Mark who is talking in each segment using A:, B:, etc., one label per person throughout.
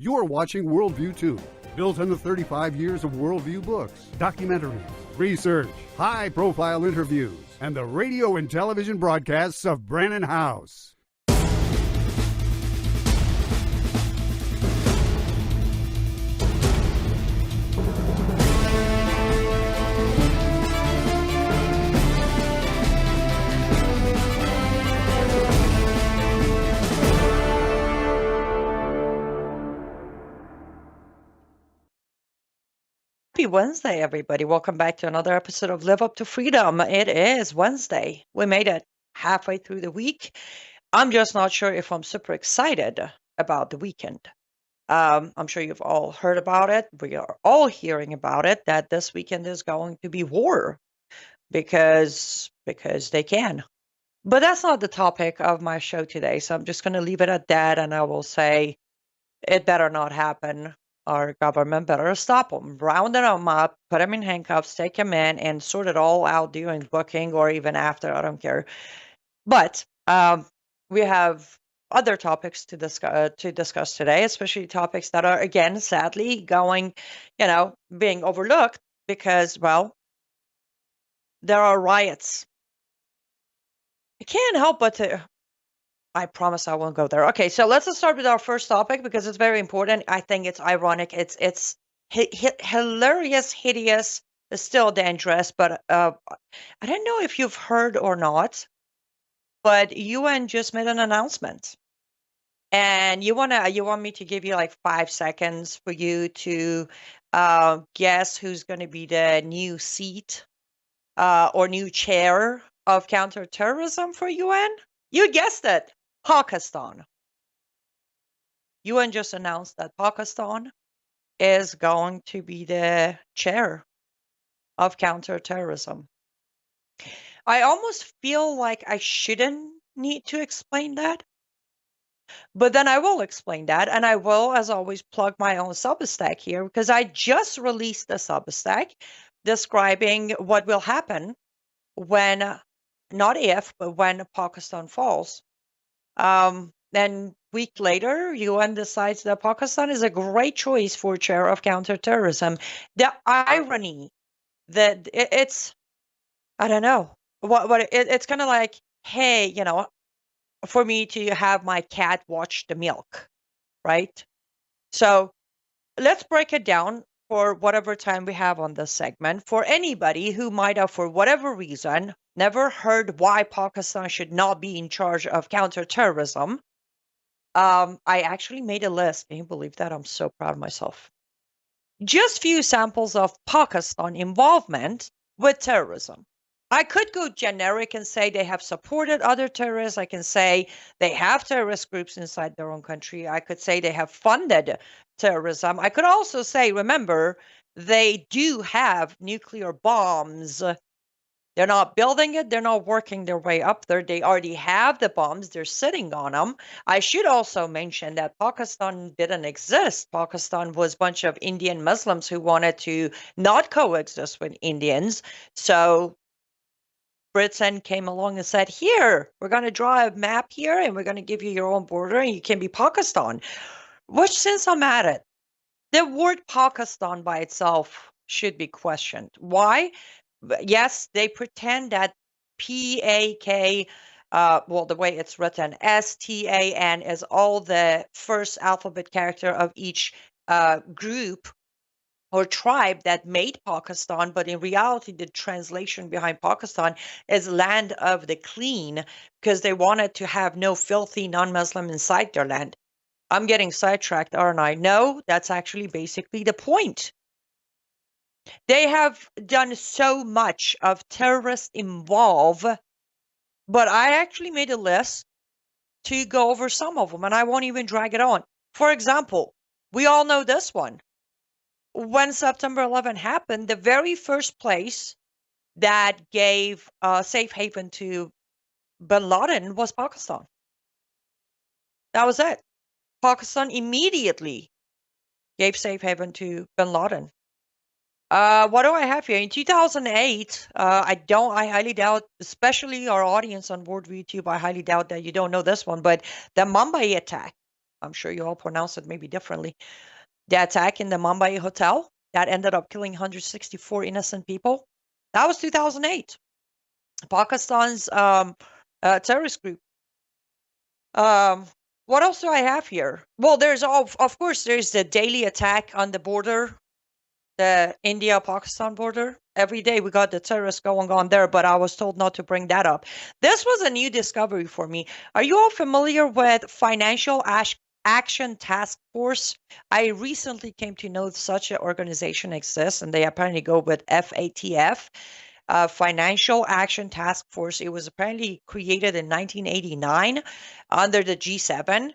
A: You're watching Worldview 2, built on the 35 years of Worldview books, documentaries, research, high-profile interviews, and the radio and television broadcasts of Brannon House.
B: Happy Wednesday, everybody. Welcome back to another episode of Live Up to Freedom. It is Wednesday. We made it halfway through the week. I'm just not sure if I'm super excited about the weekend. I'm sure you've all heard about it. We are all hearing about it, that this weekend is going to be war because they can. But that's not the topic of my show today, so I'm just going to leave it at that, and I will say it better not happen. Our government better stop them, round them up, put them in handcuffs, take them in, and sort it all out during booking or even after. I don't care. But we have other topics to discuss today, especially topics that are, again, sadly being overlooked because, well, there are riots. I can't help but to... I promise I won't go there. Okay, so let's just start with our first topic because it's very important. I think it's ironic. It's hilarious, hideous, it's still dangerous. But I don't know if you've heard or not, but UN just made an announcement, and you want me to give you like 5 seconds for you to guess who's going to be the new seat or new chair of counterterrorism for UN? You guessed it. Pakistan. UN just announced that Pakistan is going to be the chair of counterterrorism. I almost feel like I shouldn't need to explain that, but then I will explain that, and I will, as always, plug my own Substack here because I just released a Substack describing what will happen when, not if, but when Pakistan falls. Then week later, UN decides that Pakistan is a great choice for chair of counterterrorism. The irony that it's, I don't know, it's kind of like, hey, for me to have my cat watch the milk, right? So let's break it down for whatever time we have on this segment. For anybody who might have, for whatever reason, never heard why Pakistan should not be in charge of counterterrorism, I actually made a list. Can you believe that? I'm so proud of myself. Just few samples of Pakistan involvement with terrorism. I could go generic and say they have supported other terrorists. I can say they have terrorist groups inside their own country. I could say they have funded terrorism. I could also say, remember, they do have nuclear bombs. They're not building it. They're not working their way up there. They already have the bombs. They're sitting on them. I should also mention that Pakistan didn't exist. Pakistan was a bunch of Indian Muslims who wanted to not coexist with Indians. So Britain came along and said, here, we're going to draw a map here and we're going to give you your own border and you can be Pakistan. Which, since I'm at it, the word Pakistan by itself should be questioned. Why? Yes, they pretend that PAK, the way it's written, STAN is all the first alphabet character of each group or tribe that made Pakistan, but in reality, the translation behind Pakistan is land of the clean because they wanted to have no filthy non-Muslim inside their land. I'm getting sidetracked, aren't I? No, that's actually basically the point. They have done so much of terrorist involve, but I actually made a list to go over some of them, and I won't even drag it on. For example, we all know this one. When September 11 happened, the very first place that gave safe haven to bin Laden was Pakistan. That was it. Pakistan immediately gave safe haven to bin Laden. What do I have here? In 2008, I highly doubt, especially our audience on World YouTube, I highly doubt that you don't know this one, but the Mumbai attack. I'm sure you all pronounce it maybe differently. The attack in the Mumbai hotel that ended up killing 164 innocent people. That was 2008. Pakistan's terrorist group. What else do I have here? Well, there's of course there's the daily attack on the border, the India-Pakistan border. Every day we got the terrorists going on there, but I was told not to bring that up. This was a new discovery for me. Are you all familiar with Financial Action Task Force? I recently came to know such an organization exists, and they apparently go with FATF. Financial Action Task Force. It was apparently created in 1989 under the G7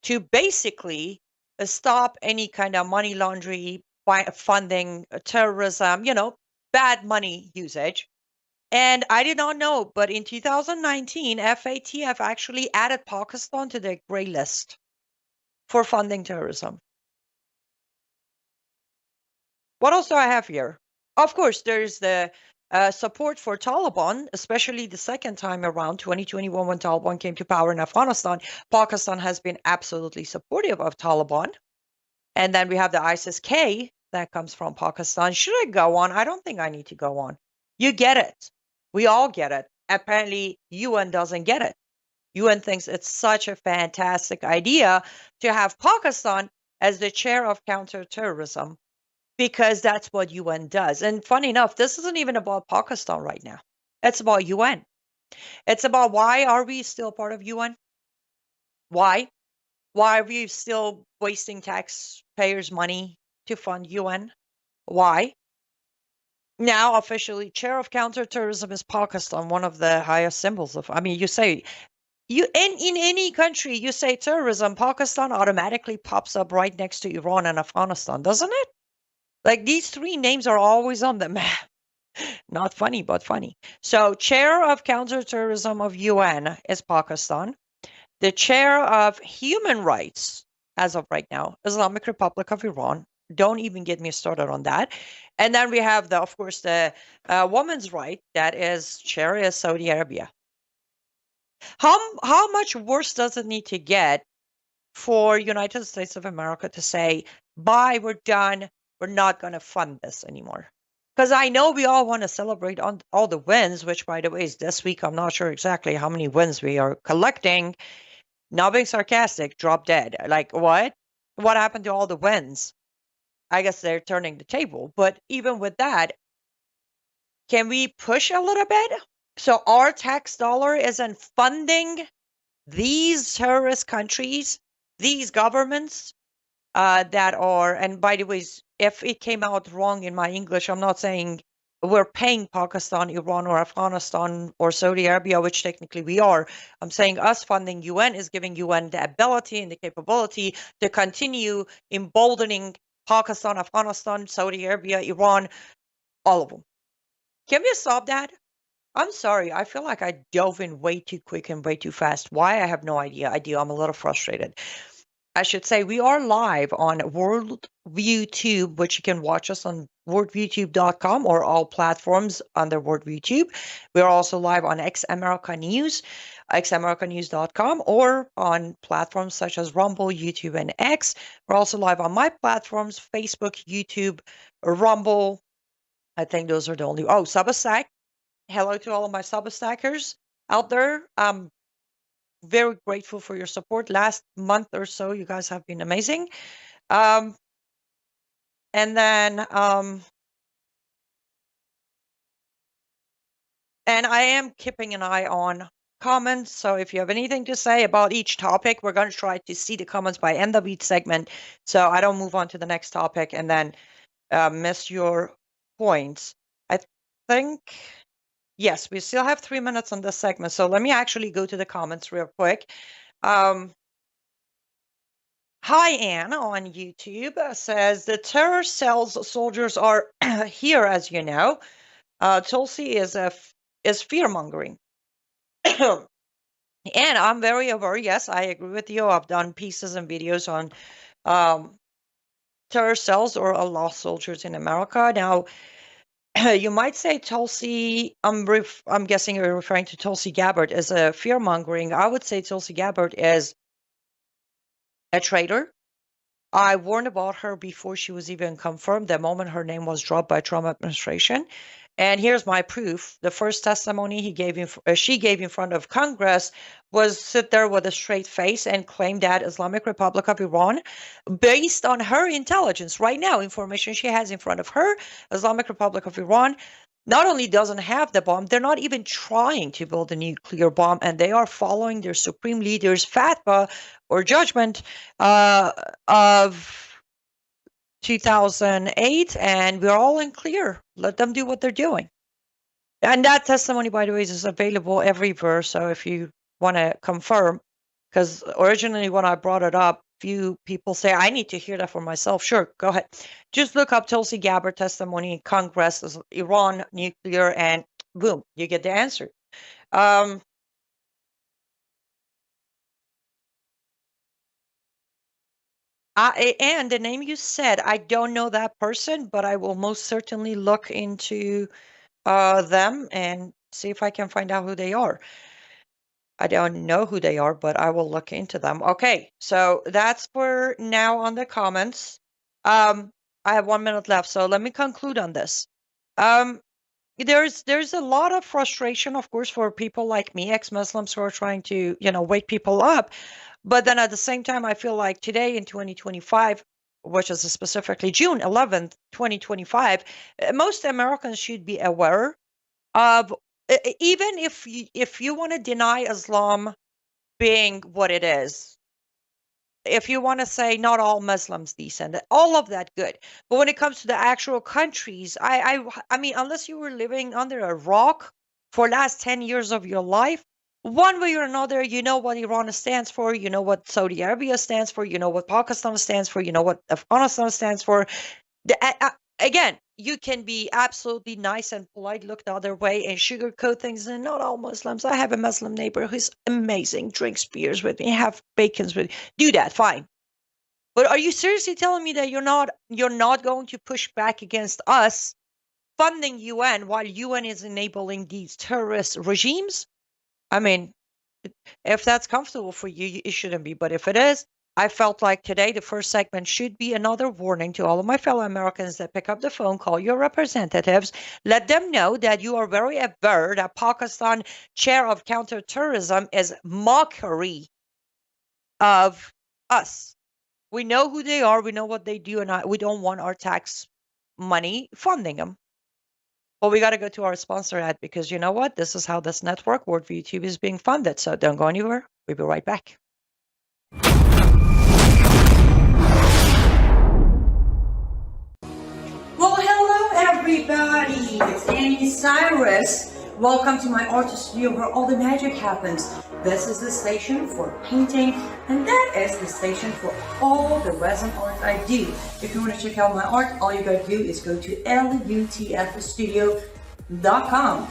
B: to basically stop any kind of money laundering, funding, terrorism, bad money usage. And I did not know, but in 2019, FATF actually added Pakistan to their gray list for funding terrorism. What else do I have here? Of course, there's the support for Taliban, especially the second time around, 2021, when Taliban came to power in Afghanistan. Pakistan has been absolutely supportive of Taliban. And then we have the ISIS-K that comes from Pakistan. Should I go on? I don't think I need to go on. You get it. We all get it. Apparently, UN doesn't get it. UN thinks it's such a fantastic idea to have Pakistan as the chair of counterterrorism, because that's what UN does. And funny enough, this isn't even about Pakistan right now. It's about UN. It's about why are we still part of UN? Why? Why are we still wasting taxpayers' money to fund UN? Why? Now, officially, chair of counterterrorism is Pakistan, one of the highest symbols of. I mean, you say in any country, you say terrorism, Pakistan automatically pops up right next to Iran and Afghanistan, doesn't it? Like, these three names are always on the map. Not funny, but funny. So, chair of counterterrorism of UN is Pakistan. The chair of human rights, as of right now, Islamic Republic of Iran. Don't even get me started on that. And then we have, of course, the women's right, that is Sharia, Saudi Arabia. How much worse does it need to get for United States of America to say, bye, we're done, we're not going to fund this anymore? Because I know we all want to celebrate on all the wins, which, by the way, is this week. I'm not sure exactly how many wins we are collecting. Not being sarcastic, drop dead. Like, what? What happened to all the wins? I guess they're turning the table. But even with that, can we push a little bit? So our tax dollar isn't funding these terrorist countries, these governments that are, and by the way, if it came out wrong in my English, I'm not saying we're paying Pakistan, Iran, or Afghanistan, or Saudi Arabia, which technically we are. I'm saying us funding UN is giving UN the ability and the capability to continue emboldening Pakistan, Afghanistan, Saudi Arabia, Iran, all of them. Can we stop that? I'm sorry. I feel like I dove in way too quick and way too fast. Why? I have no idea. I'm a little frustrated. I should say we are live on WorldViewTube, which you can watch us on worldviewtube.com or all platforms under WorldViewTube. We are also live on X America News, xamericanews.com, or on platforms such as Rumble, YouTube, and X. We're also live on my platforms, Facebook, YouTube, Rumble. I think those are the only. Oh, Substack. Hello to all of my Substackers out there. Very grateful for your support. Last month or so, you guys have been amazing. And then, and I am keeping an eye on comments. So if you have anything to say about each topic, we're going to try to see the comments by end of each segment, so I don't move on to the next topic and then miss your points. I think. Yes, we still have 3 minutes on this segment, so let me actually go to the comments real quick. Hi, Anne on YouTube says, the terror cells soldiers are here, as you know. Tulsi is fear-mongering. And I'm very aware, yes, I agree with you. I've done pieces and videos on terror cells or lost soldiers in America. Now, you might say Tulsi, I'm guessing you're referring to Tulsi Gabbard as a fear-mongering. I would say Tulsi Gabbard is a traitor. I warned about her before she was even confirmed, the moment her name was dropped by Trump administration. And here's my proof. The first testimony she gave in front of Congress was sit there with a straight face and claim that Islamic Republic of Iran, based on her intelligence right now, information she has in front of her, Islamic Republic of Iran not only doesn't have the bomb, they're not even trying to build a nuclear bomb, and they are following their supreme leader's fatwa or judgment of 2008, and we're all in clear. Let them do what they're doing. And that testimony, by the way, is available everywhere. So if you want to confirm, because originally when I brought it up, few people say, I need to hear that for myself. Sure, go ahead. Just look up Tulsi Gabbard testimony in Congress, Iran nuclear, and boom, you get the answer. And the name you said, I don't know that person, but I will most certainly look into them and see if I can find out who they are. I don't know who they are, but I will look into them. Okay, so that's for now on the comments. I have 1 minute left, so let me conclude on this. There's a lot of frustration, of course, for people like me, ex-Muslims, who are trying to, wake people up. But then at the same time, I feel like today in 2025, which is specifically June 11th, 2025, most Americans should be aware of, even if you want to deny Islam being what it is, if you want to say not all Muslims decent, all of that good. But when it comes to the actual countries, I mean, unless you were living under a rock for last 10 years of your life, one way or another, you know what Iran stands for, you know what Saudi Arabia stands for, you know what Pakistan stands for, you know what Afghanistan stands for. Again, you can be absolutely nice and polite, look the other way, and sugarcoat things. And not all Muslims. I have a Muslim neighbor who's amazing, drinks beers with me, have bacons with me. Do that, fine. But are you seriously telling me that you're not going to push back against us funding UN while UN is enabling these terrorist regimes? I mean, if that's comfortable for you, it shouldn't be. But if it is, I felt like today the first segment should be another warning to all of my fellow Americans that pick up the phone, call your representatives, let them know that you are very aware that Pakistan chair of counterterrorism is mockery of us. We know who they are, we know what they do, and we don't want our tax money funding them. Well, we got to go to our sponsor ad, because you know what? This is how this network, Worldview YouTube, is being funded. So don't go anywhere. We'll be right back. Well, hello everybody. It's Annie Cyrus. Welcome to my art studio where all the magic happens. This is the station for painting, and that is the station for all the resin art I do. If you want to check out my art, all you gotta do is go to lutfstudio.com.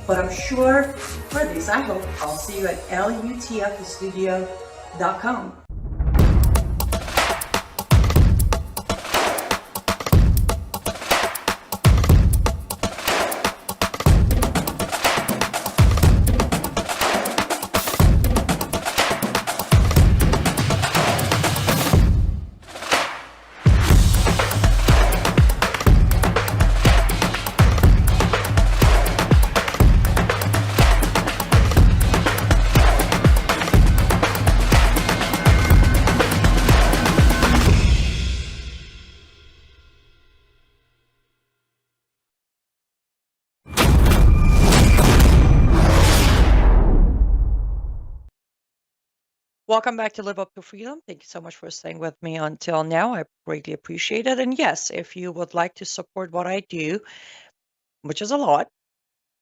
B: But I'm sure, for at least I hope, I'll see you at lutfstudio.com. Welcome back to Live Up to Freedom. Thank you so much for staying with me until now. I greatly appreciate it. And yes, if you would like to support what I do, which is a lot,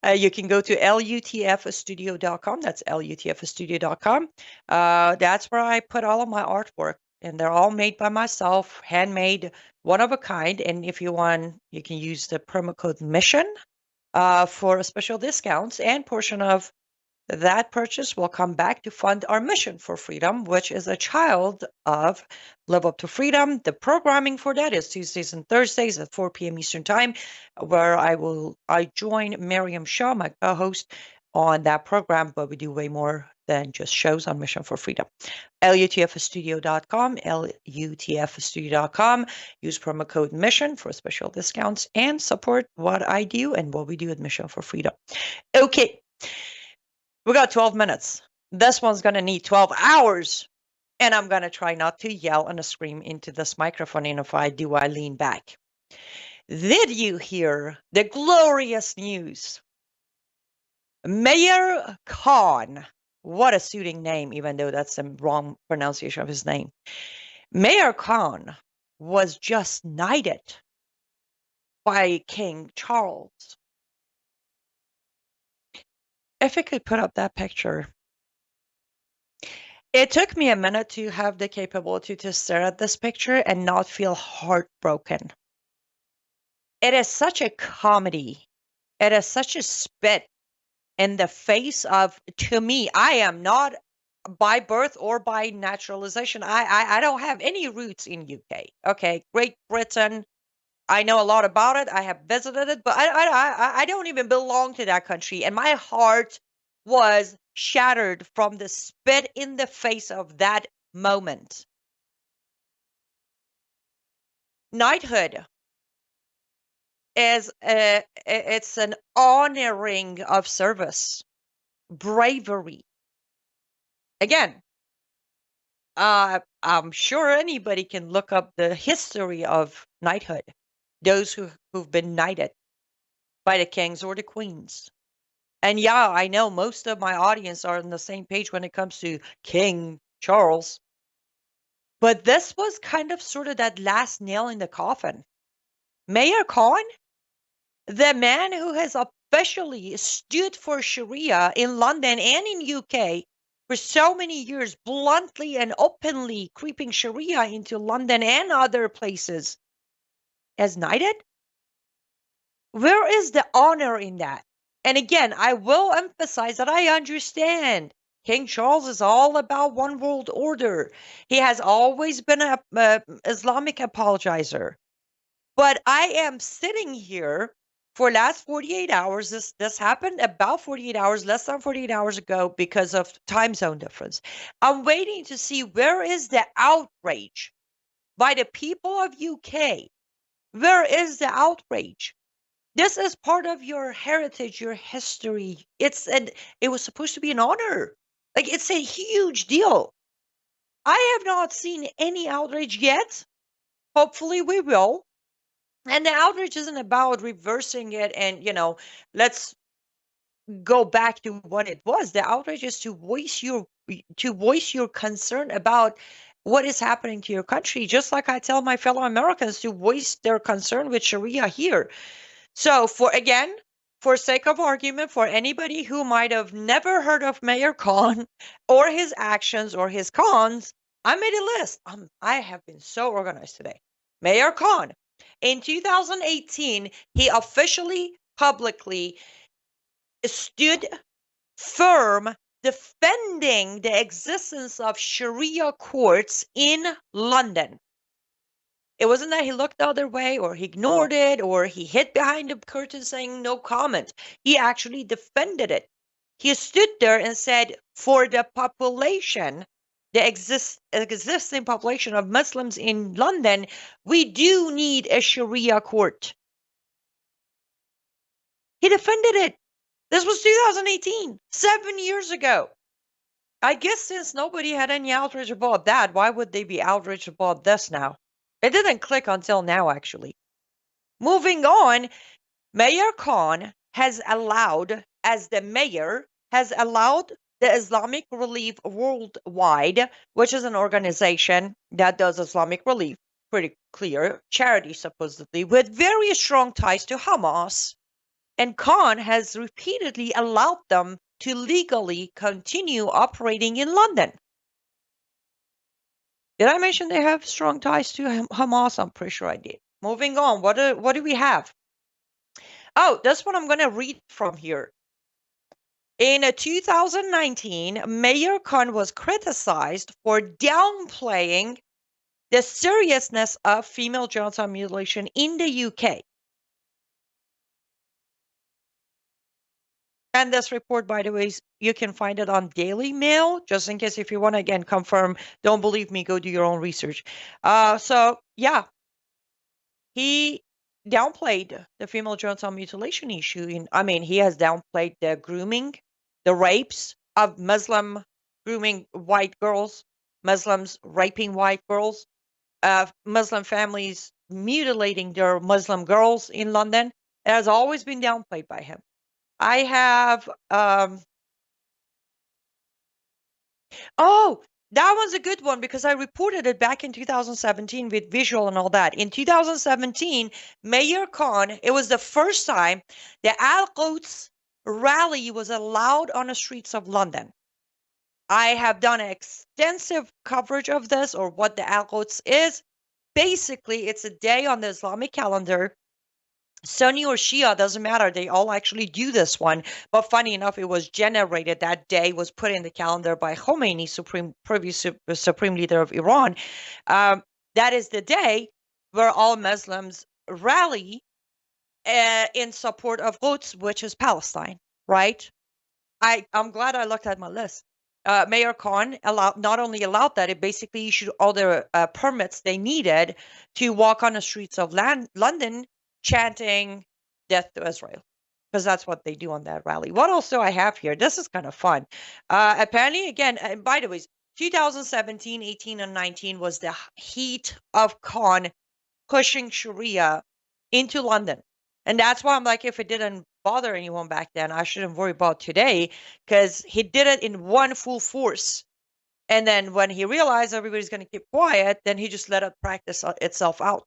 B: You can go to lutfstudio.com. That's lutfstudio.com. That's where I put all of my artwork, and they're all made by myself, handmade, one of a kind. And if you want, you can use the promo code MISSION for special discounts, and portion of that purchase will come back to fund our mission for freedom, which is a child of Live Up to Freedom. The programming for that is Tuesdays and Thursdays at 4 p.m. Eastern Time, where I join Miriam Shaw, my co-host, on that program, but we do way more than just shows on Mission for Freedom. lutfstudio.com, lutfstudio.com. Use promo code MISSION for special discounts and support what I do and what we do at Mission for Freedom. Okay. We got 12 minutes. This one's going to need 12 hours. And I'm going to try not to yell and scream into this microphone. And if I do, I lean back. Did you hear the glorious news? Mayor Khan, what a suiting name, even though that's the wrong pronunciation of his name. Mayor Khan was just knighted by King Charles. If I could put up that picture. It took me a minute to have the capability to stare at this picture and not feel heartbroken. It is such a comedy. It is such a spit in the face of, to me, I am not by birth or by naturalization. I don't have any roots in UK. Okay, Great Britain. I know a lot about it. I have visited it, but I don't even belong to that country. And my heart was shattered from the spit in the face of that moment. Knighthood is it's an honoring of service, bravery. Again, I'm sure anybody can look up the history of knighthood. Those who've been knighted by the kings or the queens. And yeah, I know most of my audience are on the same page when it comes to King Charles. But this was kind of sort of that last nail in the coffin. Mayor Khan, the man who has officially stood for Sharia in London and in UK for so many years, bluntly and openly creeping Sharia into London and other places, as knighted? Where is the honor in that? And again, I will emphasize that I understand King Charles is all about one world order. He has always been an Islamic apologizer. But I am sitting here for last 48 hours. This happened about 48 hours, less than 48 hours ago because of time zone difference. I'm waiting to see where is the outrage by the people of UK. Where is the outrage? This is part of your heritage, your history. It was supposed to be an honor. Like, it's a huge deal. I have not seen any outrage yet. Hopefully we will. And the outrage isn't about reversing it and, let's go back to what it was. The outrage is to voice your concern about what is happening to your country, just like I tell my fellow Americans to voice their concern with Sharia here. So for sake of argument, for anybody who might have never heard of Mayor Khan or his actions or his cons, I made a list. I have been so organized today. Mayor Khan, in 2018, he officially, publicly stood firm defending the existence of Sharia courts in London. It wasn't that he looked the other way or he ignored it or he hid behind the curtain saying no comment. He actually defended it. He stood there and said, for the population, the existing population of Muslims in London, we do need a Sharia court. He defended it. This was 2018, 7 years ago. I guess since nobody had any outrage about that, why would they be outraged about this now? It didn't click until now, actually. Moving on, Mayor Khan has allowed, as the mayor, has allowed the Islamic Relief Worldwide, which is an organization that does Islamic relief, pretty clear, charity supposedly, with very strong ties to Hamas, And Khan has repeatedly allowed them to legally continue operating in London. Did I mention they have strong ties to Hamas? I'm pretty sure I did. Moving on, what do we have? Oh, that's what I'm going to read from here. In 2019, Mayor Khan was criticized for downplaying the seriousness of female genital mutilation in the UK. And this report, by the way, you can find it on Daily Mail, just in case if you want to again confirm. Don't believe me, go do your own research. So yeah, he downplayed the female genital mutilation issue. He has downplayed the grooming, the rapes of Muslim grooming white girls, Muslims raping white girls, Muslim families mutilating their Muslim girls in London. It has always been downplayed by him. I have oh, that one's a good one because I reported it back in 2017 with visual and all that. In 2017, Mayor Khan, it was the first time the Al-Quds rally was allowed on the streets of London. I have done extensive coverage of this, or what the Al-Quds is. Basically, it's a day on the Islamic calendar. Sunni or Shia, doesn't matter. They all actually do this one. But funny enough, it was generated that day, was put in the calendar by Khomeini, previous supreme leader of Iran. That is the day where all Muslims rally in support of Quds, which is Palestine, right? I'm glad I looked at my list. Mayor Khan not only allowed that, it basically issued all the permits they needed to walk on the streets of London chanting death to Israel, because that's what they do on that rally. What else do I have here? This is kind of fun. Apparently, again, by the way, 2017, 18, and 19 was the heat of Khan pushing Sharia into London. And that's why I'm like, if it didn't bother anyone back then, I shouldn't worry about today, because he did it in one full force. And then when he realized everybody's going to keep quiet, then he just let it practice itself out.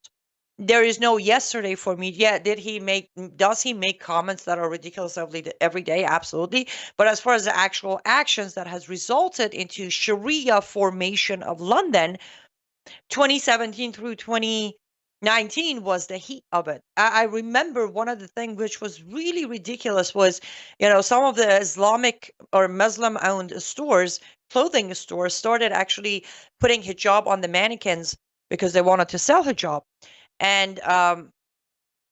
B: There is no yesterday for me. Yeah, does he make comments that are ridiculous every day? Absolutely. But as far as the actual actions that has resulted into Sharia formation of London, 2017 through 2019 was the heat of it. I remember one of the things which was really ridiculous was, some of the Islamic or Muslim-owned stores, clothing stores, started actually putting hijab on the mannequins because they wanted to sell hijab. And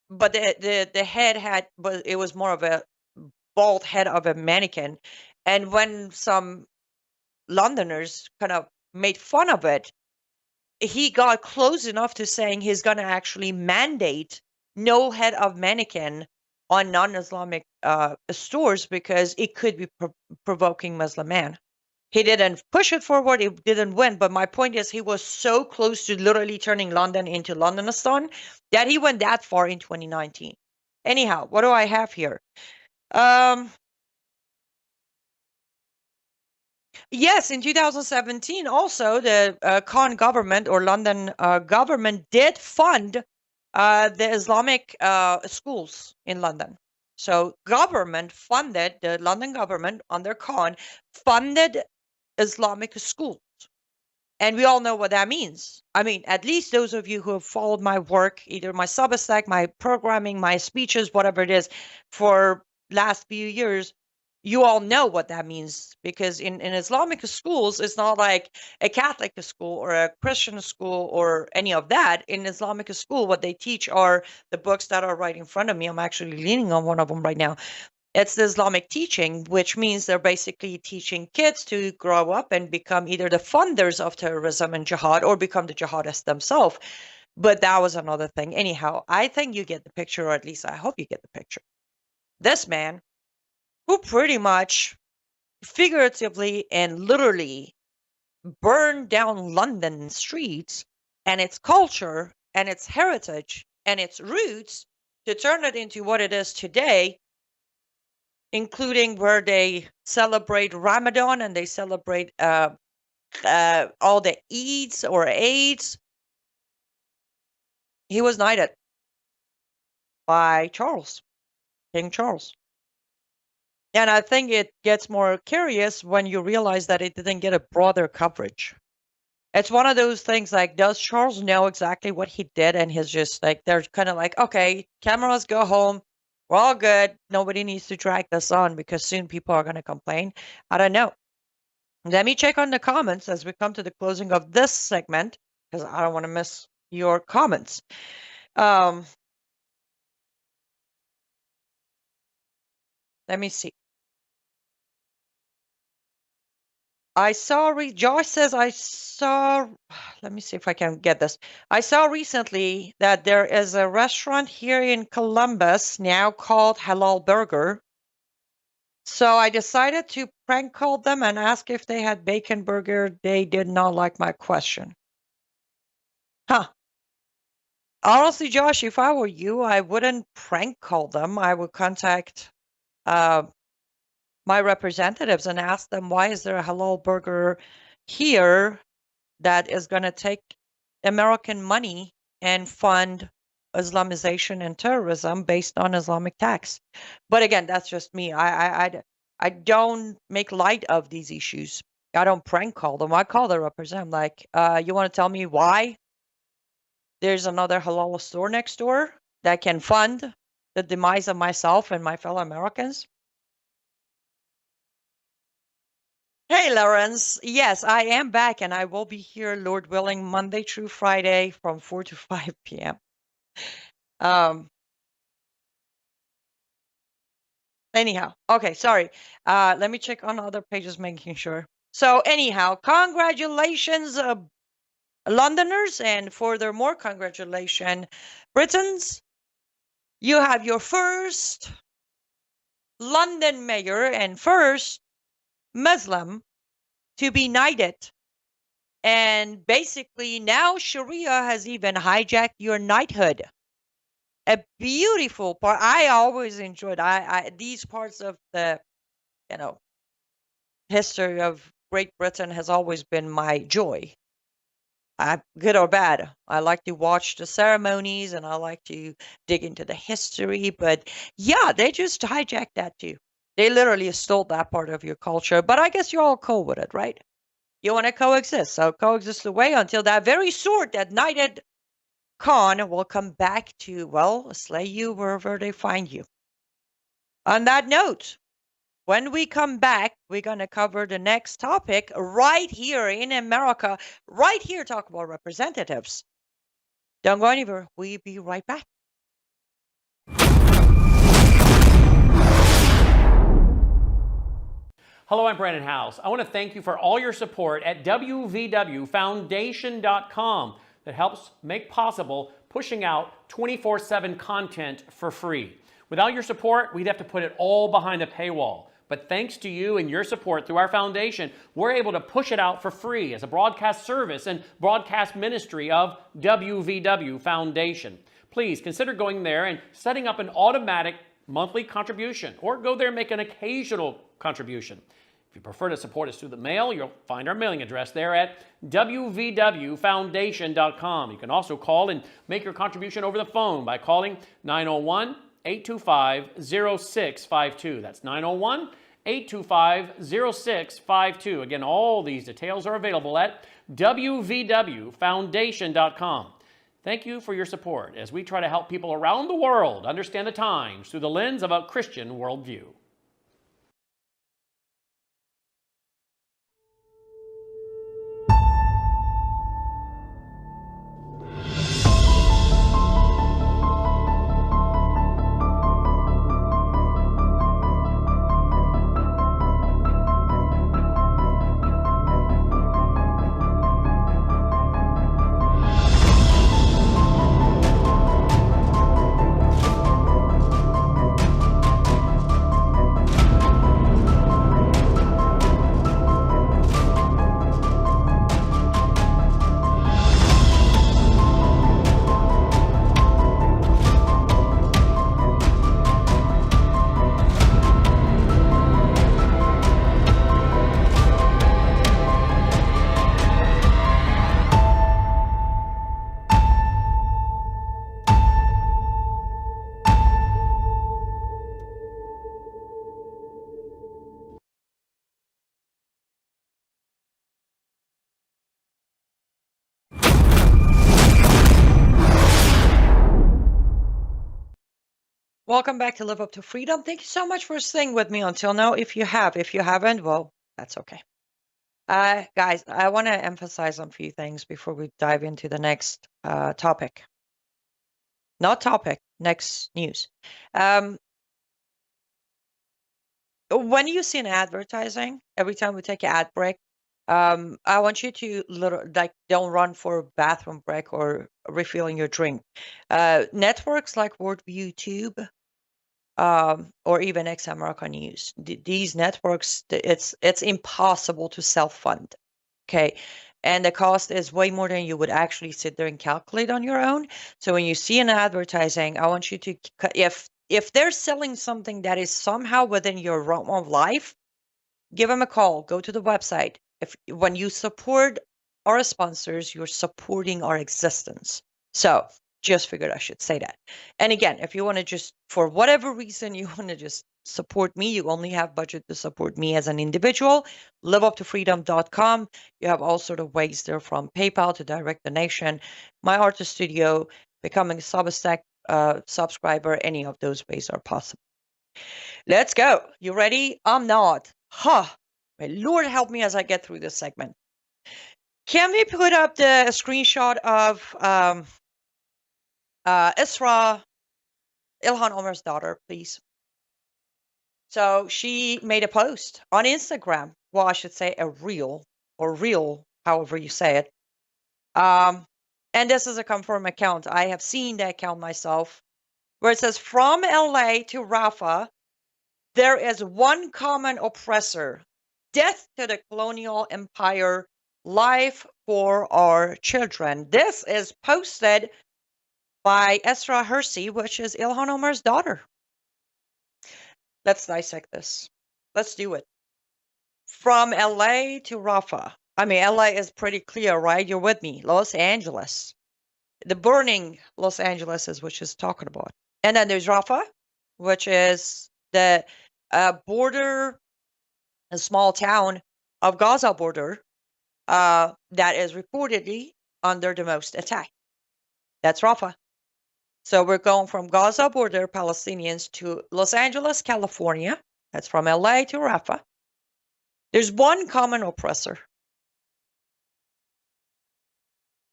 B: but the head it was more of a bald head of a mannequin. And when some Londoners kind of made fun of it, he got close enough to saying he's going to actually mandate no head of mannequin on non-Islamic stores because it could be provoking Muslim man. He didn't push it forward. It didn't win. But my point is, he was so close to literally turning London into Londonistan that he went that far in 2019. Anyhow, what do I have here? Yes, in 2017, also the Khan government or London government did fund the Islamic schools in London. So the London government under Khan funded Islamic schools. And we all know what that means. At least those of you who have followed my work, either my Substack, my programming, my speeches, whatever it is, for last few years, you all know what that means. Because in Islamic schools, it's not like a Catholic school or a Christian school or any of that. In Islamic school, what they teach are the books that are right in front of me. I'm actually leaning on one of them right now. It's the Islamic teaching, which means they're basically teaching kids to grow up and become either the funders of terrorism and jihad or become the jihadists themselves. But that was another thing. Anyhow, I think you get the picture, or at least I hope you get the picture. This man, who pretty much figuratively and literally burned down London streets and its culture and its heritage and its roots to turn it into what it is today, including where they celebrate Ramadan and they celebrate all the Eids or Aids. He was knighted by Charles. King Charles. And I think it gets more curious when you realize that it didn't get a broader coverage. It's one of those things like, does Charles know exactly what he did? And he's just like, they're kind of like, okay, cameras, go home. We're all good. Nobody needs to drag this on because soon people are going to complain. I don't know. Let me check on the comments as we come to the closing of this segment because I don't want to miss your comments. Let me see. Josh says, let me see if I can get this. I saw recently that there is a restaurant here in Columbus now called Halal Burger. So I decided to prank call them and ask if they had bacon burger. They did not like my question. Huh. Honestly, Josh, if I were you, I wouldn't prank call them. I would contact my representatives and ask them, why is there a halal burger here that is going to take American money and fund Islamization and terrorism based on Islamic tax? But again, that's just me. I don't make light of these issues. I don't prank call them. I call the representative like, you want to tell me why there's another halal store next door that can fund the demise of myself and my fellow Americans? Hey, Lawrence. Yes, I am back, and I will be here, Lord willing, Monday through Friday from 4 to 5 p.m. Anyhow, okay, sorry. Let me check on other pages, making sure. So anyhow, congratulations, Londoners, and furthermore, congratulations, Britons. You have your first London mayor and first Muslim to be knighted. And basically now Sharia has even hijacked your knighthood. A beautiful part. I always enjoyed these parts of the, history of Great Britain has always been my joy. Good or bad. I like to watch the ceremonies and I like to dig into the history, but yeah, they just hijacked that too. They literally stole that part of your culture, but I guess you're all cool with it, right? You want to coexist, so coexist away until that very sword that knighted Khan will come back to, well, slay you wherever they find you. On that note, when we come back, we're going to cover the next topic right here in America, right here, talk about representatives. Don't go anywhere. We'll be right back.
C: Hello, I'm Brandon House. I want to thank you for all your support at wvwfoundation.com that helps make possible pushing out 24/7 content for free. Without your support, we'd have to put it all behind a paywall. But thanks to you and your support through our foundation, we're able to push it out for free as a broadcast service and broadcast ministry of WVW Foundation. Please consider going there and setting up an automatic monthly contribution, or go there and make an occasional contribution. If you prefer to support us through the mail, you'll find our mailing address there at wvwfoundation.com. You can also call and make your contribution over the phone by calling 901-825-0652. That's 901-825-0652. Again, all these details are available at wvwfoundation.com. Thank you for your support as we try to help people around the world understand the times through the lens of a Christian worldview.
B: Welcome back to Live Up to Freedom. Thank you so much for staying with me until now. If you haven't, well, that's okay. Guys, I want to emphasize on a few things before we dive into the next topic. Not topic, next news. When you see an advertising, every time we take an ad break, I want you to don't run for a bathroom break or refilling your drink. Networks like Worldview Tube, or even Ex America News, these networks, it's impossible to self-fund. Okay. And the cost is way more than you would actually sit there and calculate on your own. So when you see an advertising, I want you to, if they're selling something that is somehow within your realm of life, give them a call. Go to the website. When you support our sponsors, you're supporting our existence. So just figured I should say that. And again, if you want to just, for whatever reason, you want to just support me, you only have budget to support me as an individual, liveuptofreedom.com. You have all sort of ways there, from PayPal to direct donation, my artist studio, becoming a Substack subscriber. Any of those ways are possible. Let's go. You ready? I'm not. May Lord help me as I get through this segment. Can we put up the screenshot of Isra, Ilhan Omar's daughter, please? So she made a post on Instagram. Well, I should say a reel, or reel, however you say it. And this is a confirmed account. I have seen the account myself, where it says, from LA to Rafah, there is one common oppressor. Death to the colonial empire. Life for our children. This is posted by Esra Hersey, which is Ilhan Omar's daughter. Let's dissect this. Let's do it. From LA to Rafah. I mean, LA is pretty clear, right? You're with me. Los Angeles. The burning Los Angeles is what she's talking about. And then there's Rafah, which is the border, a small town of Gaza border, that is reportedly under the most attack. That's Rafah. So we're going from Gaza border Palestinians to Los Angeles, California. That's from LA to Rafah. There's one common oppressor.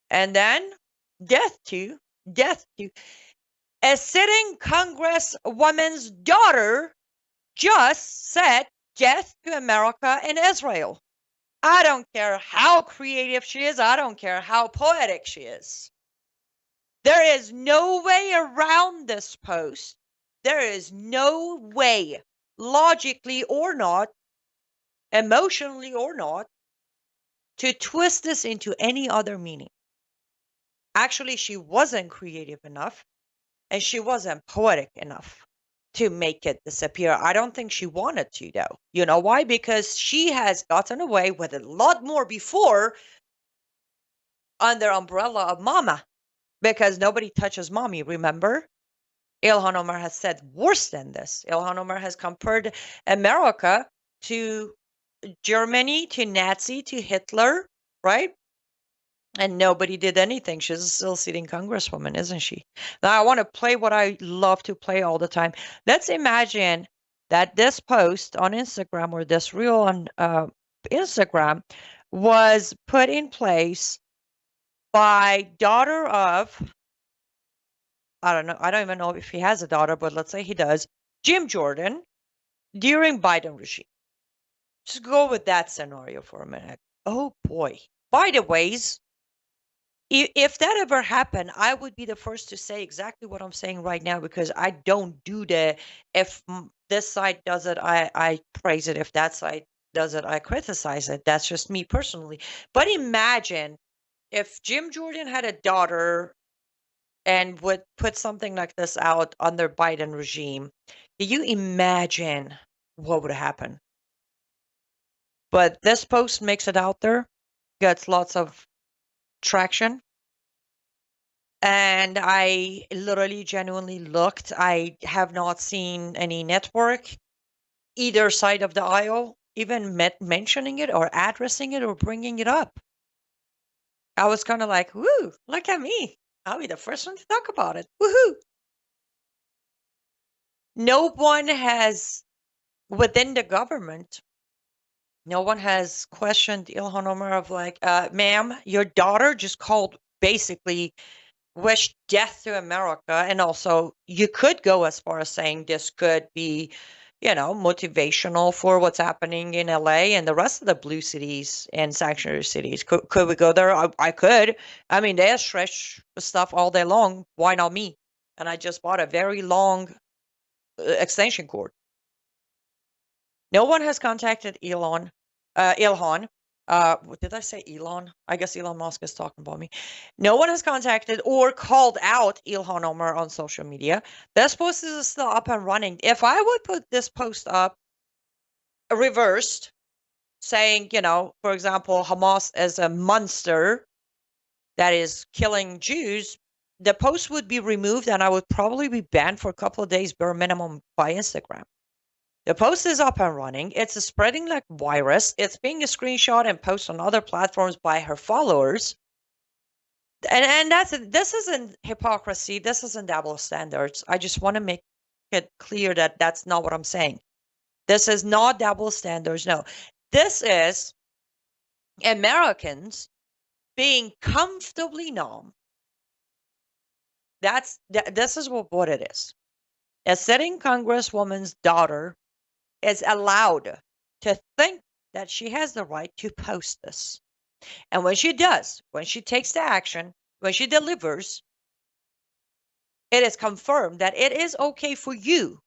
B: And then death to a sitting congresswoman's daughter just said death to America and Israel. I don't care how creative she is. I don't care how poetic she is. There is no way around this post. There is no way, logically or not, emotionally or not, to twist this into any other meaning. Actually, she wasn't creative enough, and she wasn't poetic enough to make it disappear. I don't think she wanted to, though. You know why? Because she has gotten away with a lot more before under umbrella of mama, because nobody touches mommy, remember? Ilhan Omar has said worse than this. Ilhan Omar has compared America to Germany, to Nazi, to Hitler, right? And nobody did anything. She's a still sitting congresswoman, isn't she? Now, I want to play what I love to play all the time. Let's imagine that this post on Instagram, or this reel on Instagram, was put in place by daughter of, I don't know, I don't even know if he has a daughter, but let's say he does, Jim Jordan, during Biden regime. Just go with that scenario for a minute. Oh boy. By the ways, if that ever happened, I would be the first to say exactly what I'm saying right now, because I don't do the, if this side does it, I praise it. If that side does it, I criticize it. That's just me personally. But imagine if Jim Jordan had a daughter and would put something like this out under Biden regime. Can you imagine what would happen? But this post makes it out there, gets lots of traction. And I literally genuinely looked. I have not seen any network, either side of the aisle, even mentioning it or addressing it or bringing it up. I was kind of like, woo, look at me. I'll be the first one to talk about it. Woohoo. No one has, within the government, no one has questioned Ilhan Omar of like, ma'am, your daughter just called, basically wished death to America. And also, you could go as far as saying this could be, motivational for what's happening in LA and the rest of the blue cities and sanctuary cities. Could we go there? I could. I mean, they stretch stuff all day long. Why not me? And I just bought a very long extension cord. No one has contacted Ilhan. Did I say Elon? I guess Elon Musk is talking about me. No one has contacted or called out Ilhan Omar on social media. This post is still up and running. If I would put this post up reversed, saying, for example, Hamas is a monster that is killing Jews, the post would be removed and I would probably be banned for a couple of days bare minimum by Instagram. The post is up and running. It's spreading like virus. It's being a screenshot and posted on other platforms by her followers. And this isn't hypocrisy. This isn't double standards. I just want to make it clear that that's not what I'm saying. This is not double standards. No, this is Americans being comfortably numb. This is what it is. A sitting congresswoman's daughter is allowed to think that she has the right to post this. And when she does, when she takes the action, when she delivers, it is confirmed that it is okay for you,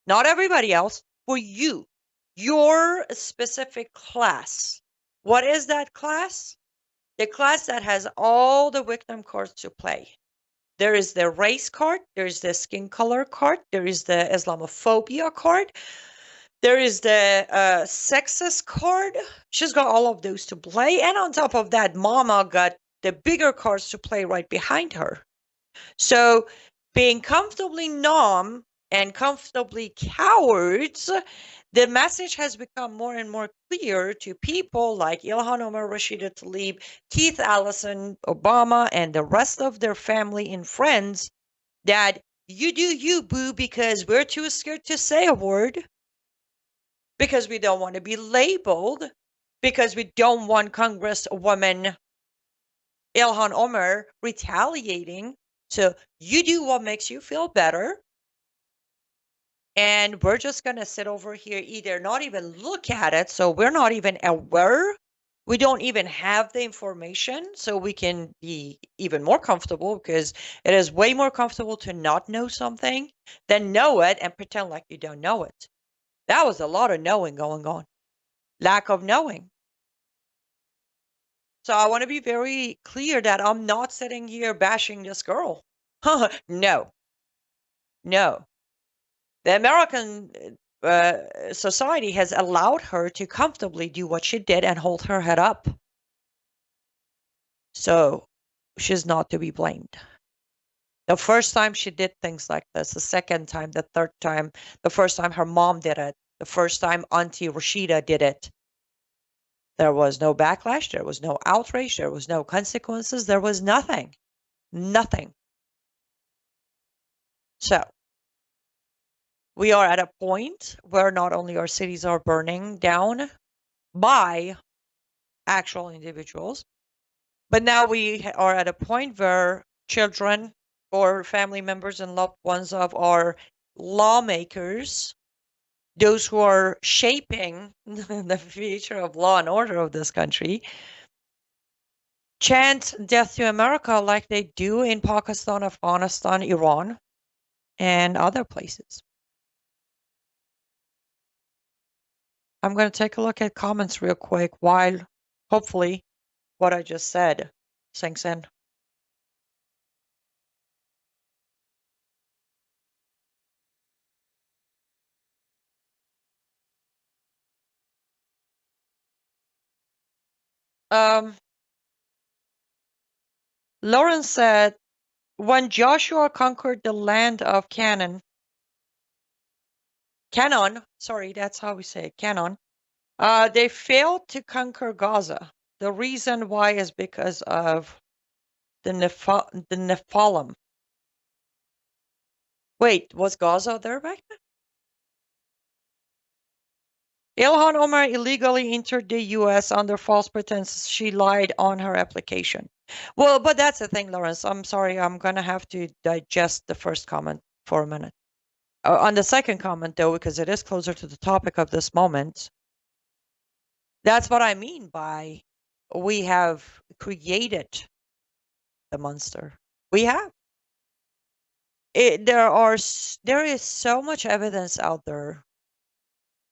B: not everybody else, for you, your specific class. What is that class? The class that has all the victim cards to play. There is the race card, there is the skin color card, there is the Islamophobia card, there is the sexist card. She's got all of those to play. And on top of that, Mama got the bigger cards to play right behind her. So being comfortably numb and comfortably cowards, the message has become more and more clear to people like Ilhan Omar, Rashida Tlaib, Keith Ellison, Obama, and the rest of their family and friends that you do you, boo, because we're too scared to say a word, because we don't want to be labeled, because we don't want Congresswoman Ilhan Omar retaliating. So you do what makes you feel better. And we're just going to sit over here, either not even look at it, so we're not even aware. We don't even have the information, so we can be even more comfortable, because it is way more comfortable to not know something than know it and pretend like you don't know it. That was a lot of knowing going on. Lack of knowing. So I want to be very clear that I'm not sitting here bashing this girl. No. No. The American society has allowed her to comfortably do what she did and hold her head up. So she's not to be blamed. The first time she did things like this, the second time, the third time, the first time her mom did it, the first time Auntie Rashida did it, there was no backlash, there was no outrage, there was no consequences, there was nothing. Nothing. So we are at a point where not only our cities are burning down by actual individuals, but now we are at a point where children or family members and loved ones of our lawmakers, those who are shaping the future of law and order of this country, chant death to America like they do in Pakistan, Afghanistan, Iran, and other places. I'm going to take a look at comments real quick while hopefully what I just said sinks in. Lawrence said, when Joshua conquered the land of Canaan, sorry, that's how we say it, Canaan, they failed to conquer Gaza. The reason why is because of the Nephilim. Wait, was Gaza there back then? Ilhan Omar illegally entered the U.S. under false pretenses. She lied on her application. Well, but that's the thing, Lawrence. I'm sorry. I'm going to have to digest the first comment for a minute. On the second comment, though, because it is closer to the topic of this moment, that's what I mean by we have created the monster. We have. There is so much evidence out there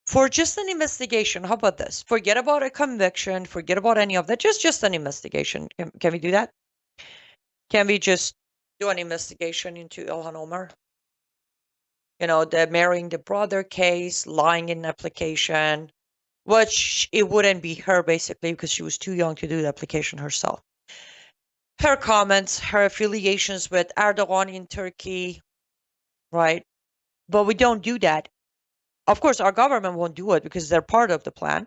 B: for just an investigation. How about this? Forget about a conviction. Forget about any of that. Just an investigation. Can we do that? Can we just do an investigation into Ilhan Omar? You know, the marrying the brother case, lying in application, which it wouldn't be her basically because she was too young to do the application herself. Her comments, her affiliations with Erdogan in Turkey, right? But we don't do that. Of course, our government won't do it because they're part of the plan.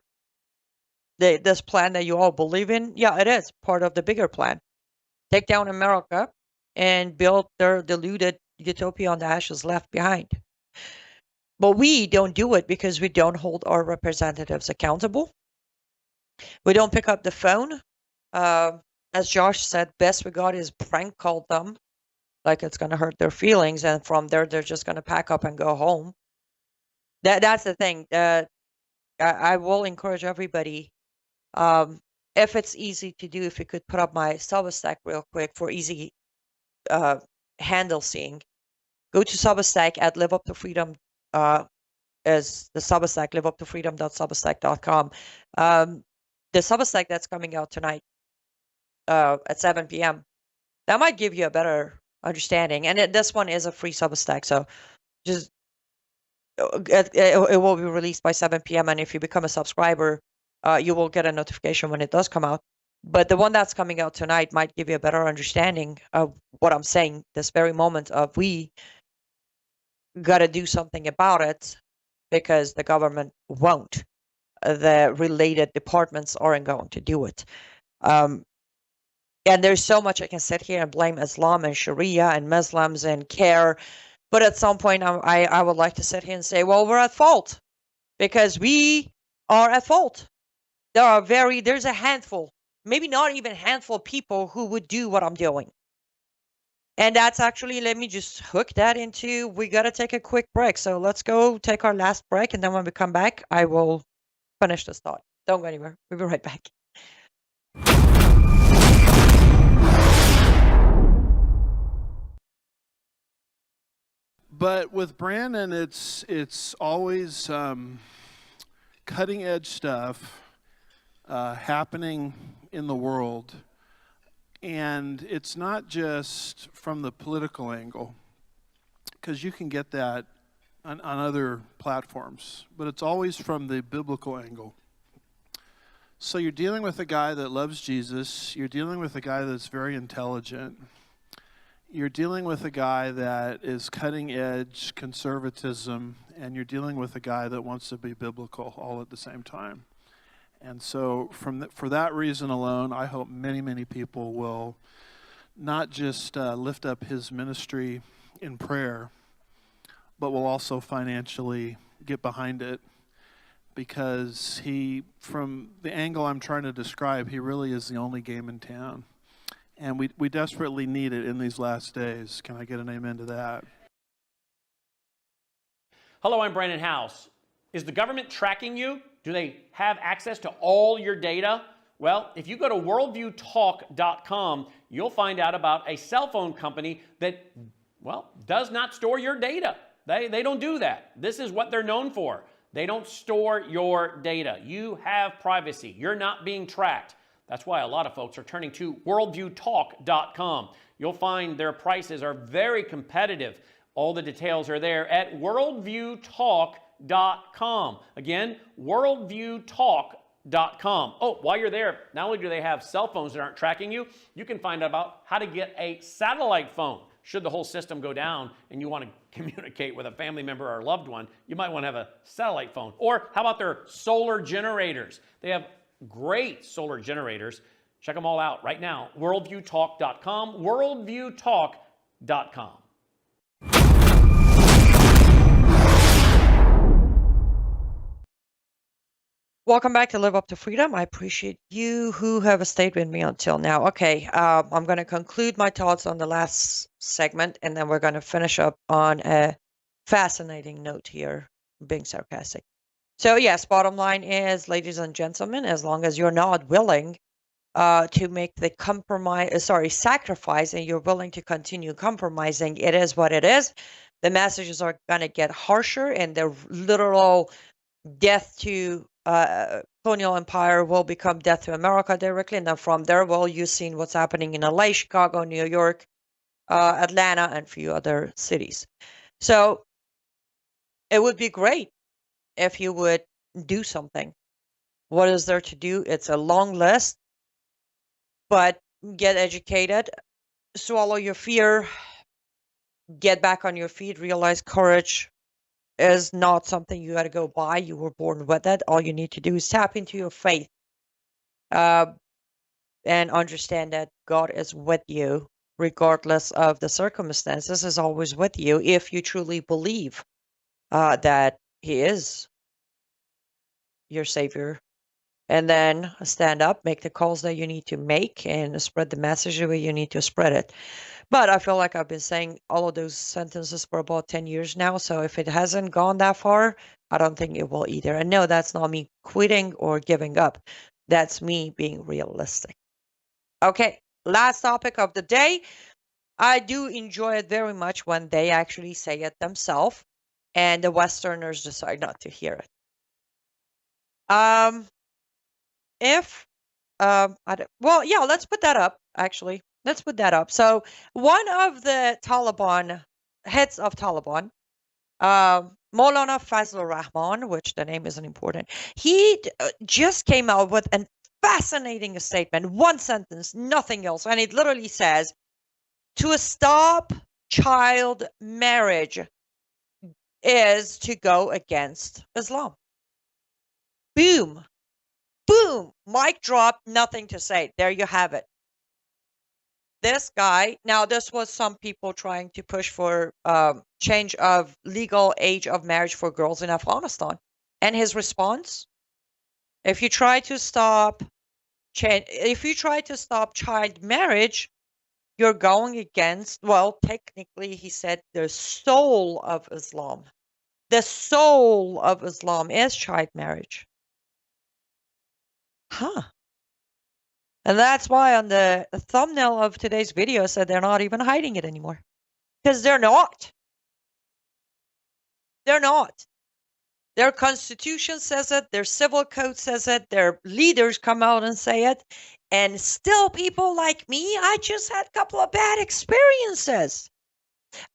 B: This plan that you all believe in, yeah, it is part of the bigger plan. Take down America and build their deluded utopia on the ashes left behind. But we don't do it because we don't hold our representatives accountable. We don't pick up the phone. As Josh said, best we got is prank call them, like it's going to hurt their feelings, and from there they're just going to pack up and go home. That's the thing. I will encourage everybody, if it's easy to do, if you could put up my Substack real quick for easy handle seeing. Go to Substack at Live Up to Freedom, as the Substack, liveuptofreedom.substack.com. The Substack that's coming out tonight at 7 p.m. That might give you a better understanding. And this one is a free Substack, so just it will be released by 7 p.m. And if you become a subscriber, you will get a notification when it does come out. But the one that's coming out tonight might give you a better understanding of what I'm saying this very moment of we got to do something about it because the government won't. The related departments aren't going to do it. And there's so much I can sit here and blame Islam and Sharia and Muslims and CARE. But at some point, I would like to sit here and say, well, we're at fault because we are at fault. There's a handful, maybe not even a handful of people who would do what I'm doing. And that's actually, let me just hook that into, we got to take a quick break. So let's go take our last break. And then when we come back, I will finish this thought. Don't go anywhere. We'll be right back.
D: But with Brandon, it's always cutting edge stuff happening in the world. And it's not just from the political angle, because you can get that on other platforms, but it's always from the biblical angle. So you're dealing with a guy that loves Jesus, you're dealing with a guy that's very intelligent, you're dealing with a guy that is cutting edge conservatism, and you're dealing with a guy that wants to be biblical all at the same time. And so for that reason alone, I hope many, many people will not just lift up his ministry in prayer, but will also financially get behind it, because from the angle I'm trying to describe, he really is the only game in town. And we desperately need it in these last days. Can I get an amen to that?
C: Hello, I'm Brandon House. Is the government tracking you? Do they have access to all your data? Well, if you go to worldviewtalk.com, you'll find out about a cell phone company that, well, does not store your data. They don't do that. This is what they're known for. They don't store your data. You have privacy. You're not being tracked. That's why a lot of folks are turning to worldviewtalk.com. You'll find their prices are very competitive. All the details are there at worldviewtalk.com. Again, worldviewtalk.com. Oh, while you're there, not only do they have cell phones that aren't tracking you, you can find out about how to get a satellite phone. Should the whole system go down and you want to communicate with a family member or a loved one, you might want to have a satellite phone. Or how about their solar generators? They have great solar generators. Check them all out right now. Worldviewtalk.com, worldviewtalk.com.
B: Welcome back to Live Up to Freedom. I appreciate you who have stayed with me until now. Okay, I'm going to conclude my thoughts on the last segment, and then we're going to finish up on a fascinating note here, being sarcastic. So yes, bottom line is, ladies and gentlemen, as long as you're not willing to make the sacrifice, and you're willing to continue compromising, it is what it is. The messages are going to get harsher, and the literal death to colonial empire will become death to America directly. And then from there, well, you've seen what's happening in LA, Chicago, New York, Atlanta, and a few other cities. So it would be great if you would do something. What is there to do? It's a long list, but get educated, swallow your fear, get back on your feet, realize courage is not something you got to go buy. You were born with it. All you need to do is tap into your faith and understand that God is with you, regardless of the circumstances, is always with you if you truly believe that He is your Savior. And then stand up, make the calls that you need to make, and spread the message the way you need to spread it. But I feel like I've been saying all of those sentences for about 10 years now. So if it hasn't gone that far, I don't think it will either. And no, that's not me quitting or giving up. That's me being realistic. Okay, last topic of the day. I do enjoy it very much when they actually say it themselves and the Westerners decide not to hear it. Let's put that up, actually. Let's put that up. So one of the heads of Taliban, Maulana Fazlur Rahman, which the name isn't important, he just came out with a fascinating statement, one sentence, nothing else. And it literally says, to stop child marriage is to go against Islam. Boom. Boom. Mic drop, nothing to say. There you have it. This guy, now this was some people trying to push for change of legal age of marriage for girls in Afghanistan. And his response, if you try to stop child marriage, you're going against, well, technically he said the soul of Islam. The soul of Islam is child marriage. Huh. And that's why on the thumbnail of today's video I said they're not even hiding it anymore. Because they're not. They're not. Their constitution says it, their civil code says it, their leaders come out and say it. And still people like me, I just had a couple of bad experiences.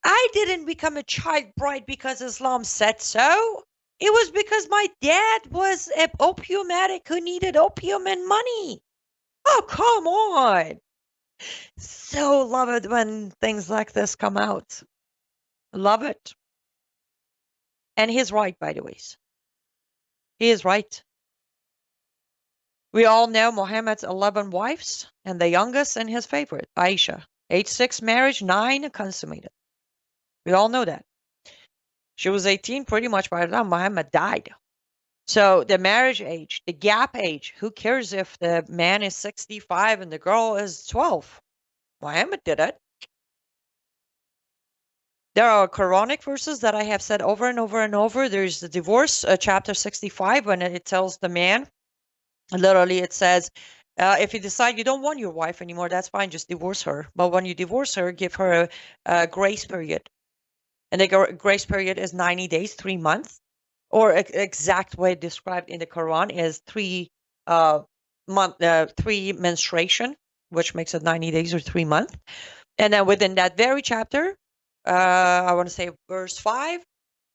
B: I didn't become a child bride because Islam said so. It was because my dad was an opium addict who needed opium and money. Oh, come on. So love it when things like this come out. Love it. And he's right, by the way. He is right. We all know Muhammad's 11 wives, and the youngest and his favorite, Aisha. Age 6 marriage, 9 consummated. We all know that. She was 18 pretty much by the time Muhammad died. So the marriage age, the gap age, who cares if the man is 65 and the girl is 12? Muhammad did it. There are Quranic verses that I have said over and over and over. There's the divorce, chapter 65, when it tells the man, literally it says, if you decide you don't want your wife anymore, that's fine, just divorce her. But when you divorce her, give her a grace period. And the grace period is 90 days, 3 months. Or exact way described in the Quran is 3 menstruation, which makes it 90 days or 3 months. And then within that very chapter, I want to say verse 5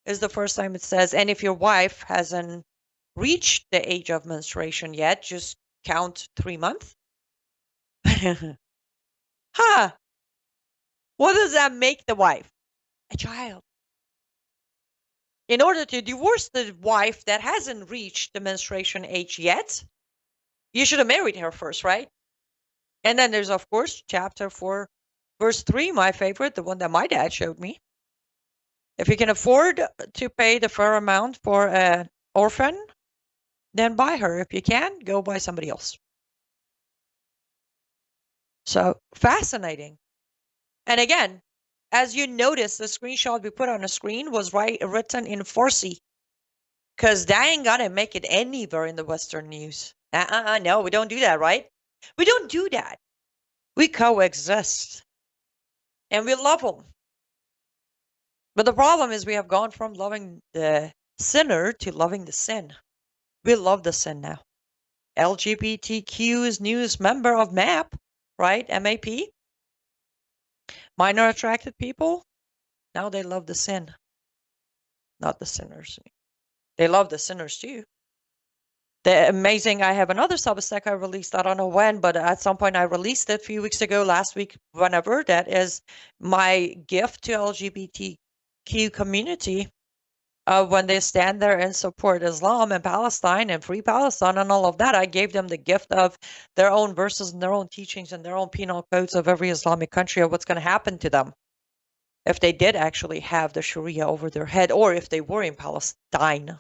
B: is the first time it says, and if your wife hasn't reached the age of menstruation yet, just count 3 months. Huh. What does that make the wife? A child. In order to divorce the wife that hasn't reached the menstruation age yet, you should have married her first, right? And then there's, of course, chapter 4, verse 3, my favorite, the one that my dad showed me. If you can afford to pay the fair amount for an orphan, then buy her. If you can, go buy somebody else. So fascinating. And again, as you notice, the screenshot we put on the screen was written in Farsi, because that ain't gonna make it anywhere in the Western news. No, we don't do that, right? We don't do that. We coexist. And we love them. But the problem is we have gone from loving the sinner to loving the sin. We love the sin now. LGBTQ's newest member of MAP, right? MAP. Minor attracted people. Now they love the sin, not the sinners. They love the sinners too. The amazing, I have another Substack I released, I don't know when, but at some point I released it a few weeks ago, last week, whenever. That is my gift to LGBTQ community when they stand there and support Islam and Palestine and free Palestine and all of that. I gave them the gift of their own verses and their own teachings and their own penal codes of every Islamic country of what's going to happen to them if they did actually have the Sharia over their head, or if they were in Palestine.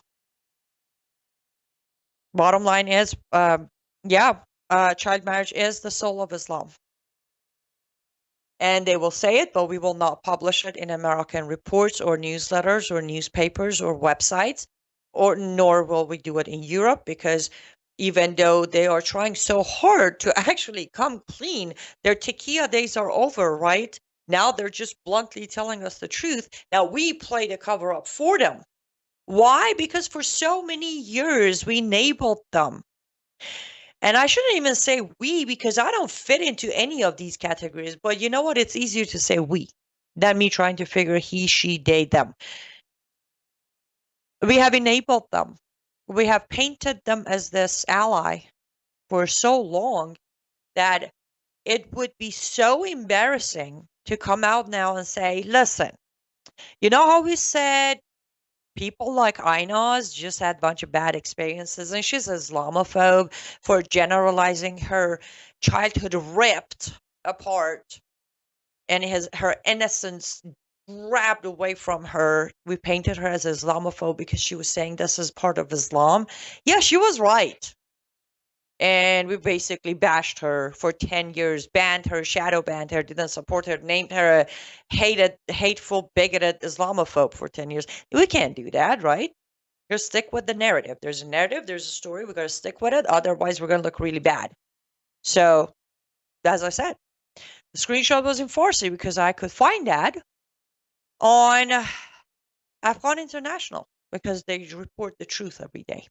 B: Bottom line is, child marriage is the soul of Islam. And they will say it, but we will not publish it in American reports or newsletters or newspapers or websites, nor will we do it in Europe, because even though they are trying so hard to actually come clean, their tequila days are over, right? Now they're just bluntly telling us the truth. Now we play the cover up for them. Why? Because for so many years we enabled them. And I shouldn't even say we, because I don't fit into any of these categories. But you know what? It's easier to say we than me trying to figure he, she, they, them. We have enabled them. We have painted them as this ally for so long that it would be so embarrassing to come out now and say, listen, you know how we said people like Aynaz just had a bunch of bad experiences and she's Islamophobe for generalizing her childhood ripped apart and her innocence grabbed away from her. We painted her as Islamophobe because she was saying this is part of Islam. Yeah, she was right. And we basically bashed her for 10 years, banned her, shadow banned her, didn't support her, named her a hateful, bigoted Islamophobe for 10 years. We can't do that, right? Just stick with the narrative. There's a narrative, there's a story, we got to stick with it. Otherwise, we're going to look really bad. So, as I said, the screenshot was in Farsi because I could find that on Afghan International because they report the truth every day.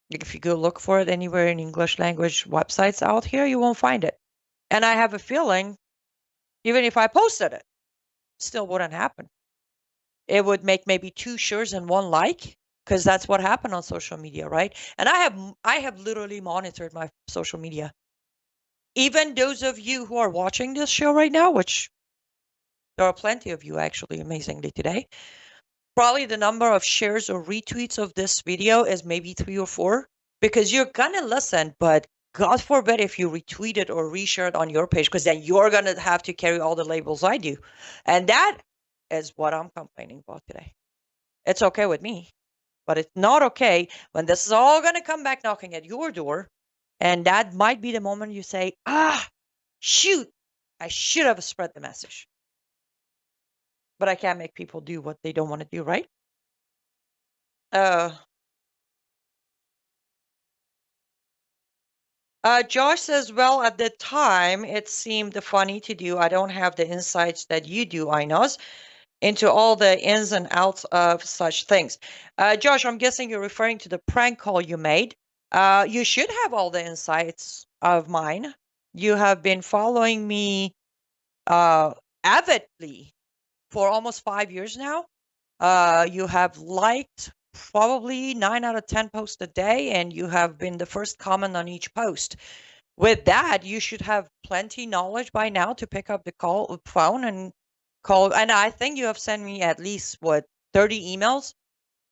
B: If you go look for it anywhere in English language websites out here, you won't find it. And I have a feeling, even if I posted it, still wouldn't happen. It would make maybe 2 shares and 1 like, because that's what happened on social media, right? And I have literally monitored my social media. Even those of you who are watching this show right now, which there are plenty of you actually, amazingly today, probably the number of shares or retweets of this video is maybe 3 or 4, because you're gonna listen, but God forbid if you retweet it or reshare it on your page, because then you're gonna have to carry all the labels I do. And that is what I'm complaining about today. It's okay with me, but it's not okay when this is all gonna come back knocking at your door, and that might be the moment you say, shoot, I should have spread the message. But I can't make people do what they don't want to do, right? Josh says, well, at the time, it seemed funny to do. I don't have the insights that you do, Aynaz, into all the ins and outs of such things. Josh, I'm guessing you're referring to the prank call you made. You should have all the insights of mine. You have been following me avidly for almost 5 years now. You have liked probably 9 out of 10 posts a day, and you have been the first comment on each post. With that, you should have plenty knowledge by now to pick up the phone and call. And I think you have sent me at least 30 emails.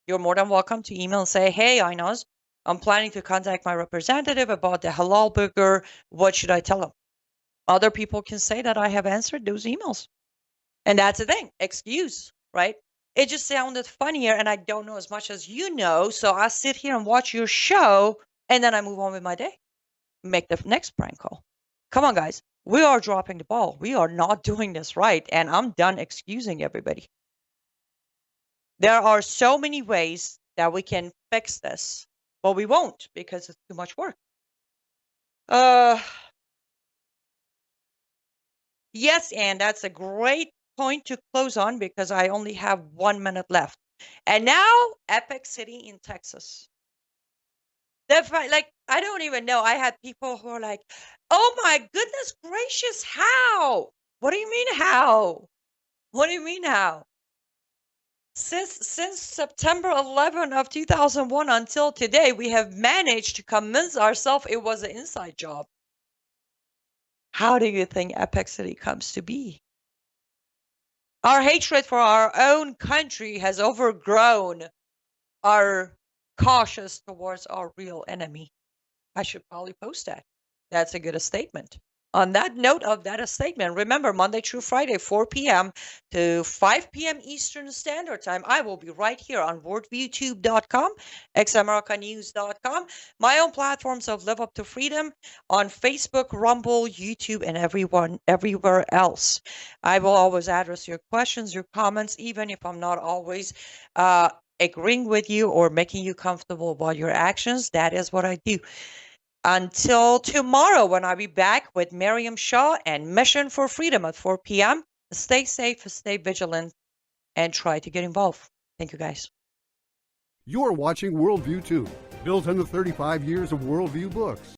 B: You're more than welcome to email and say, hey, Aynaz, I'm planning to contact my representative about the halal burger. What should I tell them? Other people can say that I have answered those emails. And that's the thing, excuse, right? It just sounded funnier, and I don't know as much as you know, so I sit here and watch your show, and then I move on with my day. Make the next prank call. Come on, guys. We are dropping the ball. We are not doing this right, and I'm done excusing everybody. There are so many ways that we can fix this, but we won't because it's too much work. Yes, and that's a great point to close on because I only have 1 minute left. And now, Epic City in Texas. Like, I don't even know. I had people who are like, oh my goodness gracious, how? What do you mean how? What do you mean how? Since September 11 of 2001 until today, we have managed to convince ourselves it was an inside job. How do you think Epic City comes to be? Our hatred for our own country has overgrown our cautious towards our real enemy. I should probably post that. That's a good statement. On that note of that statement, remember Monday through Friday, 4 p.m. to 5 p.m. Eastern Standard Time, I will be right here on worldviewtube.com, xamericanews.com, my own platforms of Live Up to Freedom on Facebook, Rumble, YouTube, and everywhere else. I will always address your questions, your comments, even if I'm not always agreeing with you or making you comfortable about your actions. That is what I do. Until tomorrow, when I'll be back with Miriam Shaw and Mission for Freedom at 4 p.m., stay safe, stay vigilant, and try to get involved. Thank you, guys.
A: You're watching Worldview 2, built on the 35 years of Worldview books.